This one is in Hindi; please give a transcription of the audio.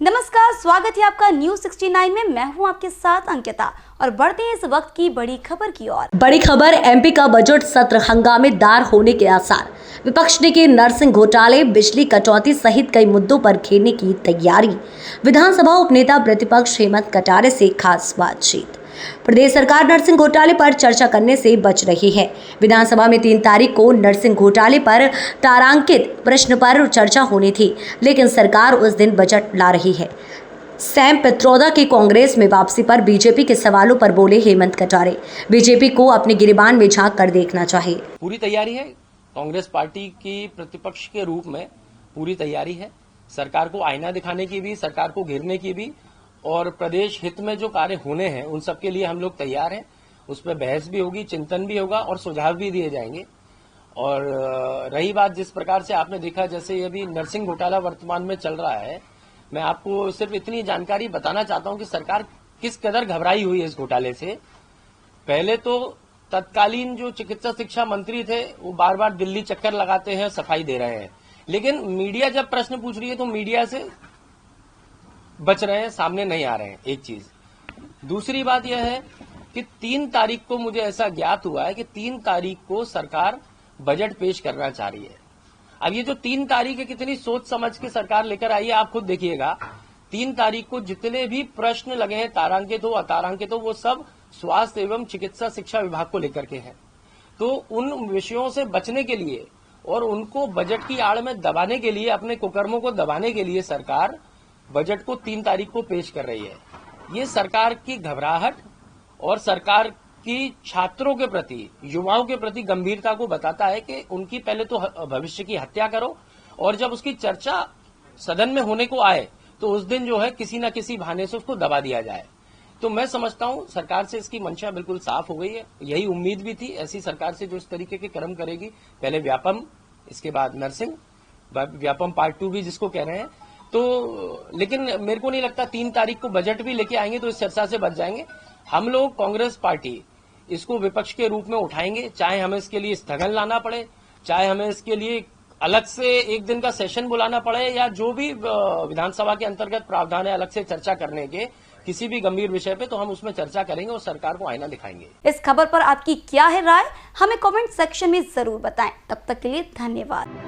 नमस्कार, स्वागत है आपका न्यूज 69 में। मैं हूं आपके साथ अंकिता और बढ़ते हैं इस वक्त की बड़ी खबर की ओर। बड़ी खबर, एमपी का बजट सत्र हंगामेदार होने के आसार। विपक्ष ने की नर्सिंग घोटाले, बिजली कटौती सहित कई मुद्दों पर घेरने की तैयारी। विधानसभा उपनेता प्रतिपक्ष हेमंत कटारे से खास बातचीत। प्रदेश सरकार नर्सिंग घोटाले पर चर्चा करने से बच रही है। विधानसभा में 3 तारीख को नर्सिंग घोटाले पर तारांकित प्रश्न पर चर्चा होनी थी, लेकिन सरकार उस दिन बजट ला रही है। सैम पित्रोदा की कांग्रेस में वापसी पर बीजेपी के सवालों पर बोले हेमंत कटारे, बीजेपी को अपने गिरेबान में झांक कर देखना चाहिए। पूरी तैयारी है। कांग्रेस पार्टी की प्रतिपक्ष के रूप में पूरी तैयारी है। सरकार को आईना दिखाने की भी, सरकार को घेरने की भी, और प्रदेश हित में जो कार्य होने हैं उन सब के लिए हम लोग तैयार हैं। उस पर बहस भी होगी, चिंतन भी होगा और सुझाव भी दिए जाएंगे। और रही बात जिस प्रकार से आपने देखा, जैसे अभी नर्सिंग घोटाला वर्तमान में चल रहा है, मैं आपको सिर्फ इतनी जानकारी बताना चाहता हूं कि सरकार किस कदर घबराई हुई है इस घोटाले से। पहले तो तत्कालीन जो चिकित्सा शिक्षा मंत्री थे वो बार बार दिल्ली चक्कर लगाते हैं, सफाई दे रहे हैं, लेकिन मीडिया जब प्रश्न पूछ रही है तो मीडिया से बच रहे हैं, सामने नहीं आ रहे हैं। एक चीज। दूसरी बात यह है कि 3 तारीख को मुझे ऐसा ज्ञात हुआ है कि 3 तारीख को सरकार बजट पेश करना चाह रही है। अब ये जो 3 तारीख है, कितनी सोच समझ के सरकार लेकर आई है, आप खुद देखिएगा। 3 तारीख को जितने भी प्रश्न लगे हैं, तारांकित हो अतारांकित हो, वो सब स्वास्थ्य एवं चिकित्सा शिक्षा विभाग को लेकर के हैं। तो उन विषयों से बचने के लिए और उनको बजट की आड़ में दबाने के लिए, अपने कुकर्मों को दबाने के लिए सरकार बजट को 3 तारीख को पेश कर रही है। ये सरकार की घबराहट और सरकार की छात्रों के प्रति, युवाओं के प्रति गंभीरता को बताता है कि उनकी पहले तो भविष्य की हत्या करो, और जब उसकी चर्चा सदन में होने को आए तो उस दिन जो है किसी न किसी बहाने से उसको दबा दिया जाए। तो मैं समझता हूं सरकार से इसकी मंशा बिल्कुल साफ हो गई है। यही उम्मीद भी थी ऐसी सरकार से जो इस तरीके के कर्म करेगी। पहले व्यापम, इसके बाद नर्सिंग, व्यापम पार्ट 2 भी जिसको कह रहे हैं। तो लेकिन मेरे को नहीं लगता 3 तारीख को बजट भी लेके आएंगे तो इस चर्चा से बच जाएंगे। हम लोग कांग्रेस पार्टी इसको विपक्ष के रूप में उठाएंगे, चाहे हमें इसके लिए स्थगन लाना पड़े, चाहे हमें इसके लिए अलग से 1 दिन का सेशन बुलाना पड़े, या जो भी विधानसभा के अंतर्गत प्रावधान है अलग से चर्चा करने के किसी भी गंभीर विषय पे, तो हम उसमें चर्चा करेंगे और सरकार को आईना दिखाएंगे। इस खबर पर आपकी क्या है राय, हमें कमेंट सेक्शन में जरूर बताएं। तब तक के लिए धन्यवाद।